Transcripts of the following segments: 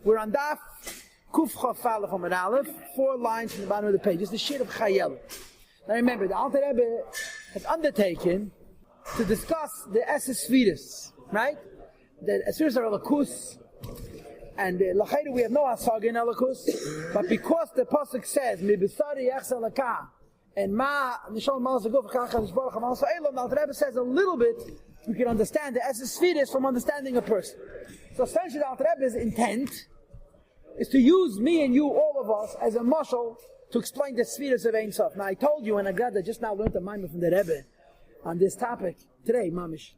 We're on Daf Kuf Chaf Aleph Amud Aleph, 4 lines from the bottom of the page. It's the shit of Chayel. Now remember, the Alter Rebbe has undertaken to discuss the Esses Sfiris, right? The Esfiris are Alakus, and L'chayru we have no Asag in Alakus, but because the Pasuk says, Mi B'sari Yechsel Lakah, and Ma Nishon Mal Zaguf Chach HaLishbarach HaMal Sa'elam, the Alter Rebbe says a little bit, we can understand the Esses Sfiris from understanding a person. So essentially the Alter Rebbe's intent is to use me and you, all of us, as a mashal to explain the Sfiris of Ein Sof. Now I told you, and I just now learned the Maimah from the Rebbe on this topic today, Mamish,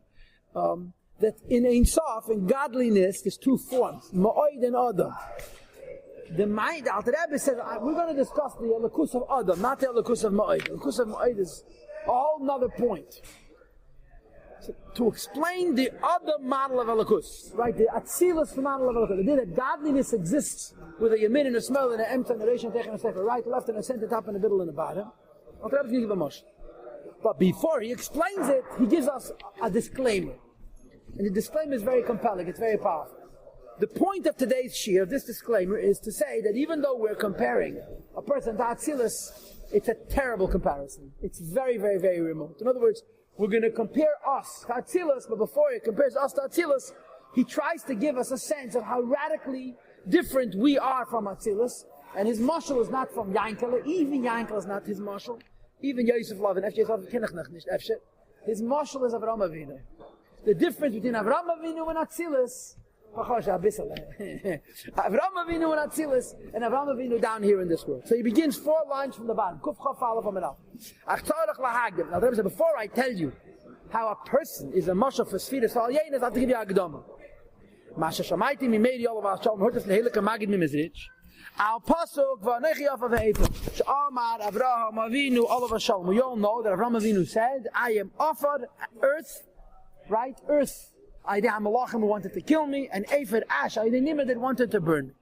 that in Ein Sof, in godliness, there's 2 forms, Ma'oid and Adam. The Alter Rebbe says, we're going to discuss the Elikus of Adam, not the Elikus of Ma'oid. The Elikus of Ma'oid is a whole nother point. So, to explain the other model of Elikus, right, the Atzilus model of Elikus, the idea that godliness exists with a Yamin and a Smell and an Emt and a Reish and Tech and a Sefer, right, left and a center, top and a middle and a bottom. Alter Rebbe can give a mosh. But before he explains it, he gives us a disclaimer. And the disclaimer is very compelling, it's very powerful. The point of today's shir, of this disclaimer, is to say that even though we're comparing a person to Atzilus, it's a terrible comparison. It's very, very, very remote. In other words, we're going to compare us to Atzilus, but before he compares us to Atzilus, he tries to give us a sense of how radically different we are from Atzilus. And his mashal is not from Yankel. Even Yankel is not his mashal. Even Yosef Love and Efshe kenne ich nicht Efshe. His mashal is Avraham Avinu. The difference between Avraham Avinu and Atzilus, Avraham Avinu and Atzilus, and Avraham Avinu down here in this world. So he begins 4 lines from the bottom. Kuf Chaf Aleph Amud Aleph. Now, before I tell you how a person is a mashal for Sfiris Al Yein, I have to give you a Agdama. Masha Shamaiti Mimei Yolav Shalom Hurtas Lehelika Magid Mimizrich. Al Pasuk V'Anechi Yafa Ve'Efer Sh'Amar Avraham Avinu Olav Shalom. We all know that Avraham Avinu said, I am offered earth, right? Earth. I did Malachim who wanted to kill me, and Efer Ash, I did Nimah that wanted to burn me.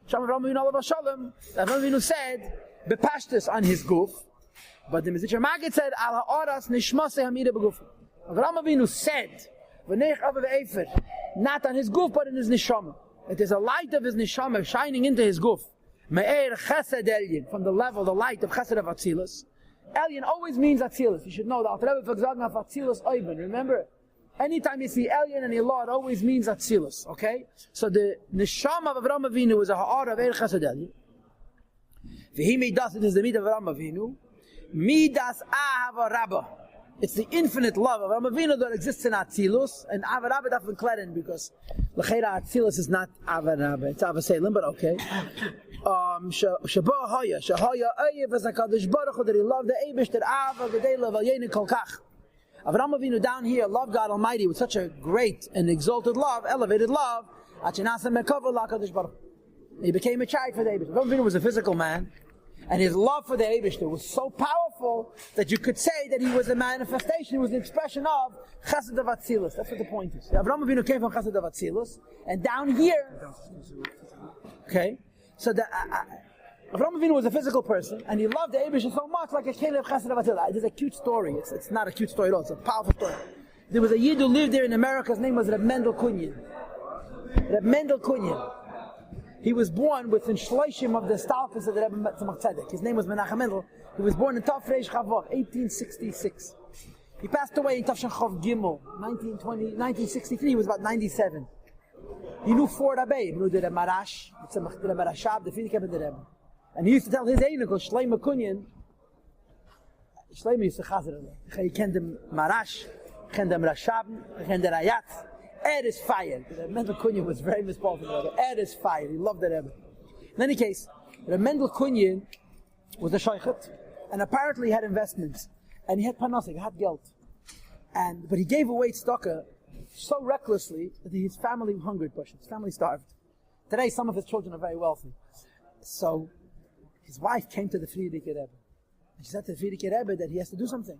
Sham Avraham Avinu Olav Shalom. Avraham Avinu said, Bepashtus on his goof, but the Mizitcher Magid said, Al Ha'oras Nishmasei Hamida Beguf. Avraham Avinu said, V'Nech Ava Ve'Efer, not on his goof, but in his neshama. It is a light of his neshama shining into his goof. Me'er Chesed Elyon, from the level, the light of Chesed of Atzilus. Elyon always means Atzilus. You should know that. Alter Rebbe Fagzagna of Atzilus Oiben. Remember, anytime you see Elyon and Elad, it always means Atzilus. Okay? So the neshama of Avraham Avinu is a ha'ar of Er Chesed Elyon. V'hi midas, it is the midah of Avraham Avinu. Midas Ahava Rabbah. It's the infinite love of Avraham Avinu that exists in Atzilus, and Ava Rabbah daf v'kleden, because l'cheira Atzilus is not Ava Rabbah, it's Ava Selim, but okay. Shaba Haya, Shahaya Ayev as HaKadosh Baruch Hu, that he loved the Eibush, that Ava v'dei lev al yeini kol kach. Avraham Avinu down here loved God Almighty with such a great and exalted love, elevated love, Achinasa Mekava l'HaKadosh Baruch Hu. He became a child for the Eibush. Avraham Avinu was a physical man, and his love for the Eibishter was so powerful that you could say that he was a manifestation, he was an expression of Chesed of Atzilus. That's what the point is. Avraham Avinu came from Chesed of Atzilus, and down here, okay, so Avraham Avinu was a physical person, and he loved the Eibishter so much, like a Caleb Chesed of Atzilus. There's a cute story. It's not a cute story at all. It's a powerful story. There was a Yid who lived there in America. His name was Reb Mendel Kunyin. Reb Mendel Kunyin. He was born within Shloishim of the Stalkers of the Rebbe Tzemach Tzedek. His name was Menachem Mendel. He was born in Tav Reish Chavav, 1866. He passed away in Tavshan Chav Gimel, 1963. He was about 97. He knew 4 Rabbeim. He knew the Marash, the Marashab, the Frierdiker and the Rebbe. And he used to tell his Einikos, Shleima Kunyan, Shleima used to chazer. He kenned the Marash, he kenned the Rashab, he kenned the Rayat. Is fire. The Mendel Kunyan was very misqualified. Is fire. He loved the Rebbe. In any case, the Mendel Kunyan was a shaychet, and apparently he had investments, and he had panasik, he had geld, but he gave away tzedakah so recklessly that his family hungered. His family starved. Today, some of his children are very wealthy. So his wife came to the Frierdiker Rebbe, and she said to the Frierdiker Rebbe that he has to do something.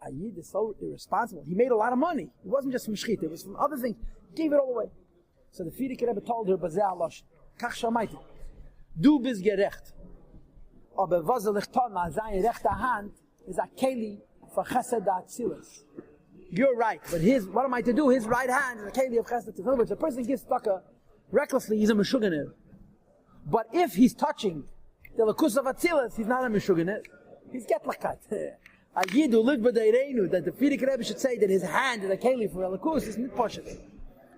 Ayid is so irresponsible. He made a lot of money. It wasn't just from shchita, it was from other things. He gave it all away. So the Frierdiker Rebbe told her, Bazeh Alosh, Kach Shamaiti, du bist gerecht. Aber was soll ich tun, seine rechte Hand is a keli for chesed atzilus. You're right, but what am I to do? His right hand is a keli of chesed atzilus. In other words, a person gives tzedakah recklessly, he's a meshuganer. But if he's touching the lakus of Atzilus, he's not a meshuganer. He's getlakat. A yidu live b'deireinu, that the Frierdiker Rebbe should say that his hand is a keli for a lakus is not poshut.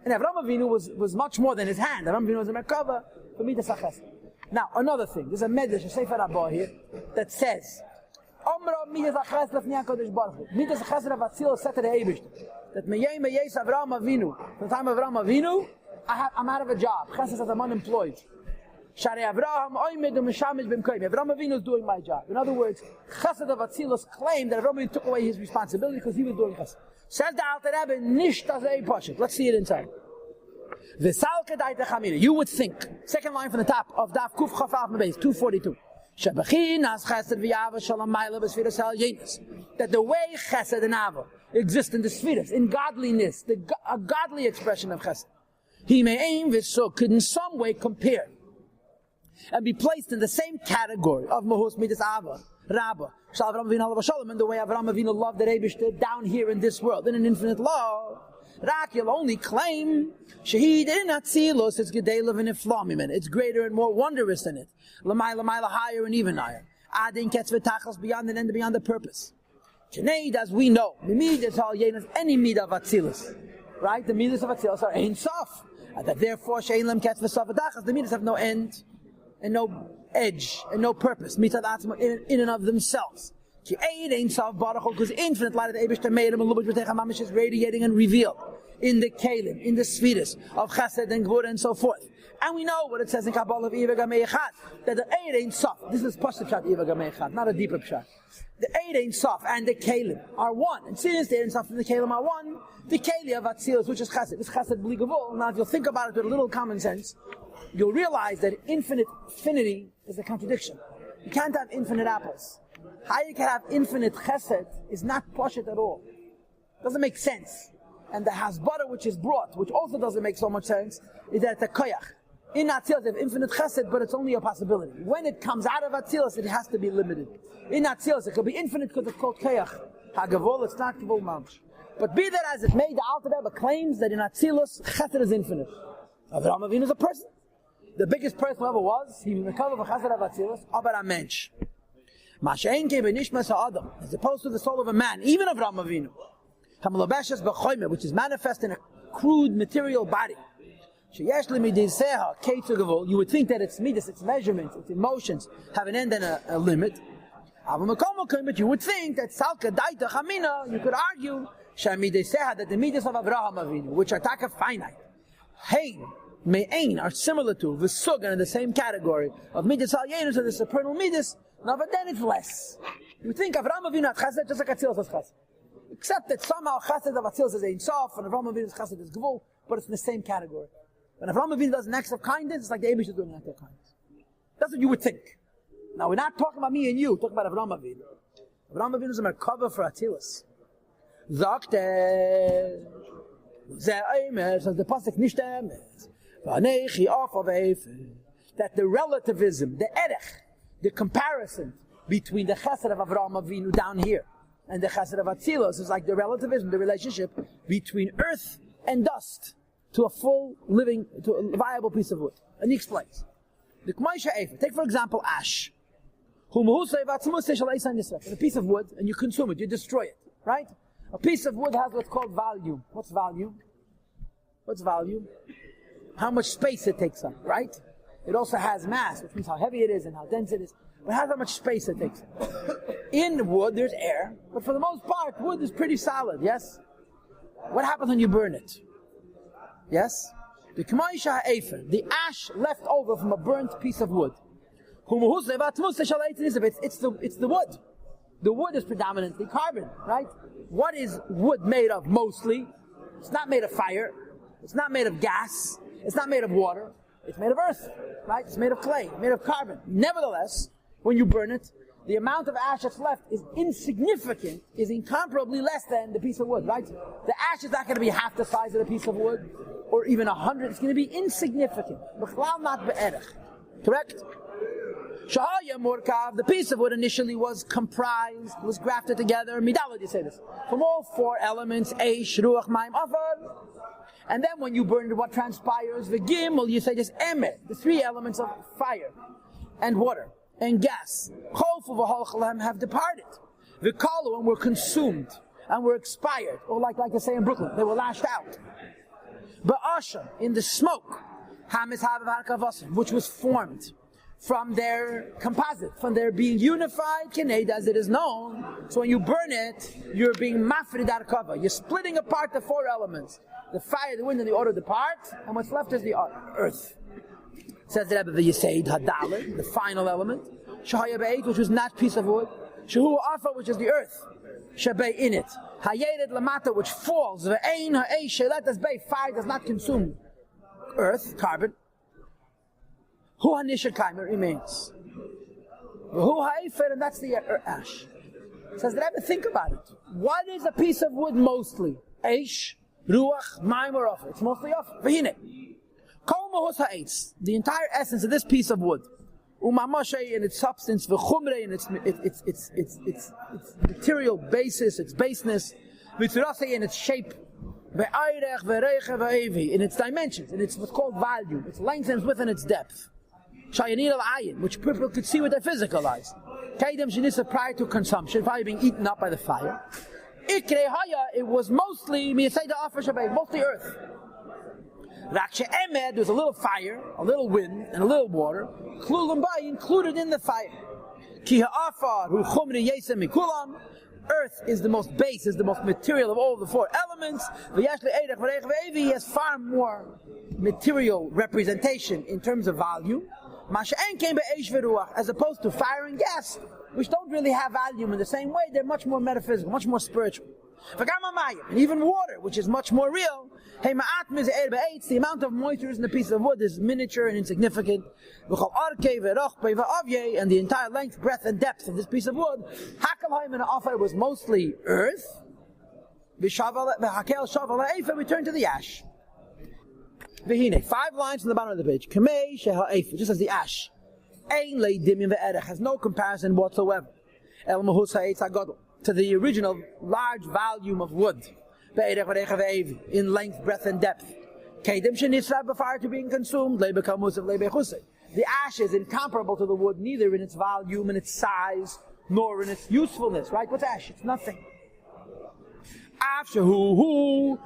And Avraham Avinu was much more than his hand. Avraham Avinu was a merkava for midas hachesed. Now, another thing. There's a medrash, a sefer Rabbah here, that says, Omra midas hachesed lefnei HaKadosh Baruch Hu. Midas hachesed of Atzilus said to the Eibush, that meyei meyes Avraham Avinu, from the time of Avraham Avinu, I'm out of a job. Chesed says I'm unemployed. Shari Avraham oimed u'meshamish b'mkoyim. Avraham Avinu is doing my job. In other words, Chesed of Atzilus claimed that Avraham Avinu took away his responsibility because he was doing Chesed. Says the Alter Rebbe, nish tazei poshut. Let's see it inside. You would think, second line from the top of Daf Kuf Chaf Alf Mebez, 242. That the way Chesed and Ava exist in the spheres, in godliness, a godly expression of Chesed, he may aim this so could in some way compare and be placed in the same category of Mahus Midas Ava, Rabba, Shalom Avinu, and the way Avraham Avinu loved the Rebishter down here in this world, in an infinite love. Rak, you'll only claim Shahid in Atzilus, it's Gedelev and Iflamim, it's greater and more wondrous than it. Lamaila higher and even higher. Adin Ketzvetachas beyond the end, beyond the purpose. Cheneid, as we know, the Midas Hal Yenas, any Midah of Atzilus. Right? The Midas of Atzilus are Ein Sof. And that therefore Shein Lam Ketzvetachas, the Midas have no end and no edge and no purpose. Mitzad Atzma in and of themselves. Because infinite light of the Eibishter made him and Lubitz B'teicha Mamish is radiating and revealed in the Kalim, in the Sfiris of Chesed and Gvura and so forth. And we know what it says in Kabbalah of Iva Gamei Echad, that the Eid Ein Sof, this is Pasuk Pshat Iva Gamei Echad, not a deeper Pshat. The Eid Ein Sof and the Kalim are one. And since the Eid Ein Sof and the Kalim are one, the Kali of Atzilus, which is Chesed, is Chesed B'li Gavul. Now if you'll think about it with a little common sense, you'll realize that infinity is a contradiction. You can't have infinite apples. How you can have infinite chesed is not poshut at all. Doesn't make sense. And the hasbara which is brought, which also doesn't make so much sense, is that it's a koyach. In Atzilus, they have infinite chesed, but it's only a possibility. When it comes out of Atzilus, it has to be limited. In Atzilus, it could be infinite because it's called koyach. Hagavol, it's not gavol mamsh. But be that as it may, the Alter Rebbe claims that in Atzilus, chesed is infinite. Avraham Avinu is a person. The biggest person who ever was, he was the cover of chesed of Atzilus, aber a mensch. As opposed to the soul of a man, even of Avraham Avinu, which is manifest in a crude material body. You would think that its midas, its measurements, its emotions have an end and a limit. But you would think that you could argue that the midas of Avraham Avinu, which are taka finite, are similar to v'sugan in the same category of midas al yenus of the supernal midas. No, but then it's less. You think Avraham Avinu had chesed just like Atzilus has chesed. Except that somehow chesed of Atzilus is Ein Sof and Avraham Avinu's chesed is Gvul, but it's in the same category. When Avraham Avinu does an act of kindness, it's like the Eibush is doing an act of kindness. That's what you would think. Now we're not talking about me and you, we're talking about Avraham Avinu. Avraham Avinu is a merkava for Atzilus. Zakte Zeh Eimer, says the pasuk nicht emes. V'anechi of Efer. That the relativism, the erech, the comparison between the chesed of Avraham Avinu down here and the chesed of Atzilus is like the relativism, the relationship between earth and dust to a full living, to a viable piece of wood. And he explains. Take for example ash. A piece of wood, and you consume it, you destroy it, right? A piece of wood has what's called volume. What's volume? What's volume? How much space it takes up, right? It also has mass, which means how heavy it is and how dense it is. But how much space it takes. In wood, there's air, but for the most part, wood is pretty solid, yes? What happens when you burn it? Yes? The ash left over from a burnt piece of wood. It's the wood. The wood is predominantly carbon, right? What is wood made of mostly? It's not made of fire. It's not made of gas. It's not made of water. It's made of earth, right? It's made of clay, made of carbon. Nevertheless, when you burn it, the amount of ash that's left is insignificant, is incomparably less than the piece of wood, right? The ash is not going to be half the size of the piece of wood, or even 100. It's going to be insignificant. Not be'erech. Correct? Shahaya Murkav, the piece of wood initially was comprised, was grafted together, Midalad, you say this, from all four elements, Eish, Ruach, Maim, Afar. And then when you burn it, what transpires? The gimel, you say this emet, the three elements of fire and water and gas, have departed. The kalu, and were consumed and were expired, or like they say in Brooklyn, they were lashed out. But Asha, in the smoke, which was formed from their composite, from their being unified, kined, as it is known. So when you burn it, you're being mafrid arkava. You're splitting apart the four elements. The fire, the wind, and the water depart, and what's left is the earth. Says the Rebbe, the Yisaid Hadalit, the final element. Shahaya Beit, which was not piece of wood. Shahu Afa, which is the earth. Shabei in it. Hayered Lamata, which falls. Ve'ein ha'eish shelet as bay. Fire does not consume earth, carbon. Hu hanisha kaimer remains. Hu ha'efer, and that's the ash. Says the Rebbe, think about it. What is a piece of wood mostly? Eish, ruach, maim, or offer. It's mostly offer. V'hine. Kol mahus ha'etz. The entire essence of this piece of wood. Umamashe in its substance, v'chumre in its material basis, its baseness, v'tzurase in its shape, v'ayrech, v'reiche, v'evi, in its dimensions, in its what's called volume, its length and its width and its depth. Shayanir al-ayin, which people could see with their physical eyes. Kaidem shenisa prior to consumption, probably being eaten up by the fire. Ikre haya, it was mostly, miyasayda offer shabay, mostly earth. Rakshe emed, there's a little fire, a little wind, and a little water, klulim bay, included in the fire. Ki ha'afar, hu chumri yesem mikulam, earth is the most base, is the most material of all the four elements. V'yashli eirech v'reich v'evi, has far more material representation in terms of volume. Masha'en came be'esh v'ruach, as opposed to fire and gas, which don't really have volume in the same way. They're much more metaphysical, much more spiritual. And even water, which is much more real. The amount of moisture in a piece of wood is miniature and insignificant. And the entire length, breadth, and depth of this piece of wood, was mostly earth. We turn to the ash. 5 lines from the bottom of the page. Just as the ash. Has no comparison whatsoever to the original large volume of wood. In length, breadth, and depth. Fire to being consumed. The ash is incomparable to the wood, neither in its volume, in its size, nor in its usefulness. Right? What's ash? It's nothing. Although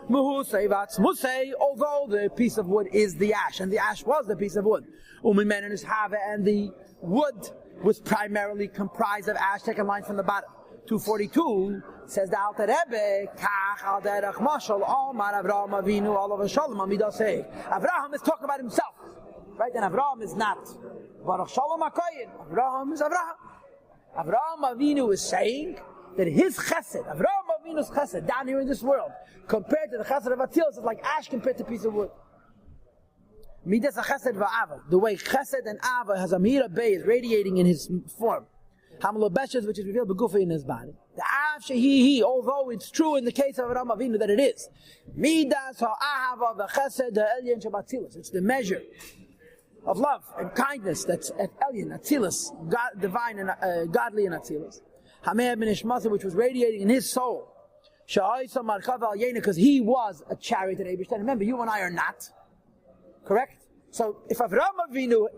the piece of wood is the ash, and the ash was the piece of wood, and the wood was primarily comprised of ash. Second line from the bottom. 242 says the Alter Rebbe, Avraham is talking about himself, right? And Avraham is not Baruch Shalom HaKoyin. Avraham is Avraham. Avraham Avinu is saying that his chesed, Avraham Avinu's chesed, down here in this world, compared to the chesed of Atil, is like ash compared to a piece of wood. Midas chesed va'ava, the way chesed and ava has a mira bay is radiating in his form. Hamalobeshes, which is revealed begufa in his body. The av shehi, although it's true in the case of Avraham Avinu that it is. Midas ha'ahava v'chesed ha'elyon shabatzilus. It's the measure of love and kindness that's at Elyon, Atzilus, divine and godly in Atzilus. Hameh ben Ishmasa, which was radiating in his soul. Sha'aysa markav al yena, because he was a chariot at Eibishter. Remember, you and I are not. Correct? So if Avraham Avinu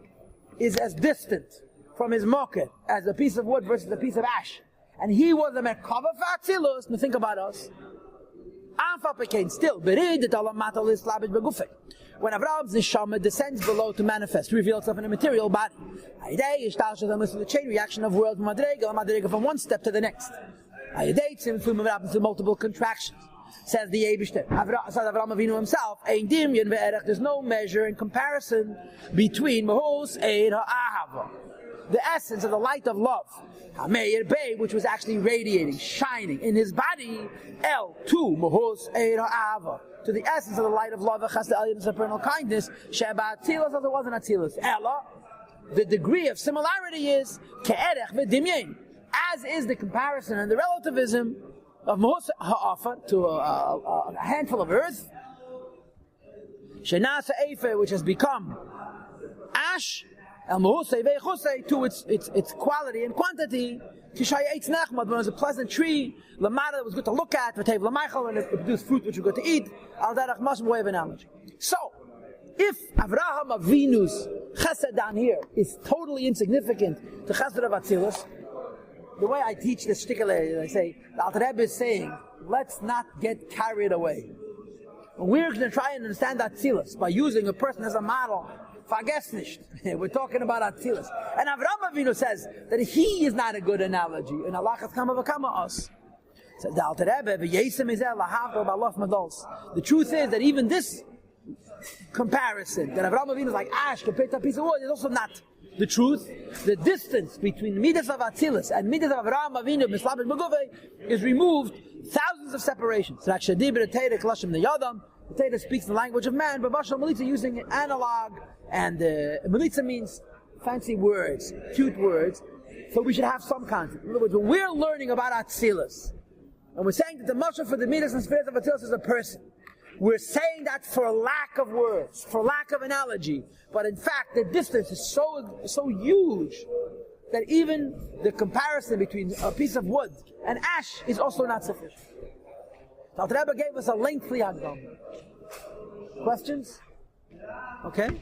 is as distant from his market as a piece of wood versus a piece of ash, and he was a merkava for Atzilus, now think about us. Still, when Avraham's neshama descends below to manifest, to reveal itself in a material body, the chain reaction of world from one step to the next. To multiple contractions. Says the Eibishter, says Avraham Avinu himself, there's no measure in comparison between Mahus and Ha'ahava, the essence of the light of love, Hameir Bey, which was actually radiating, shining in his body, El to Mahus and Ha'ahava, to the essence of the light of love, Chesed Elyon, supernal kindness, Sheba Atzilus, as it wasn't Atzilus. Ella, the degree of similarity is Ke'erech v'dimyein, as is the comparison and the relativism of Mahus Ha'afa to a handful of earth, Shenasa Efer, which has become ash, To its quality and quantity. When it was a pleasant tree, Lamada was good to look at, and it produced fruit which was good to eat. Way of analogy. So, if Avraham Avinu's chesed down here is totally insignificant to chesed of Atzilus, the way I teach this shtickle, I say, the Alter Rebbe is saying, let's not get carried away. We're going to try and understand Atzilus by using a person as a model. Vergesst nicht. We're talking about Atzilus. And Avraham Avinu says that he is not a good analogy. And Allah has come v'kama us. Says the Alter Rebbe, the truth is that even this comparison, that Avraham Avinu is like ash compared to a piece of wood, is also not the truth. The distance between Midas of Atzilus and Midas of Avraham Avinu is removed thousands of separations. The Torah speaks the language of man, but Bashal Melitza using an analog, and Melitza means fancy words, cute words, so we should have some concept. In other words, when we're learning about Atzilus, and we're saying that the Mashal for the Midas and Spirits of Atzilus is a person, we're saying that for lack of words, for lack of analogy, but in fact the distance is so huge that even the comparison between a piece of wood and ash is also not sufficient. The Alter Rebbe gave us a lengthy Hagdam. Questions? Okay.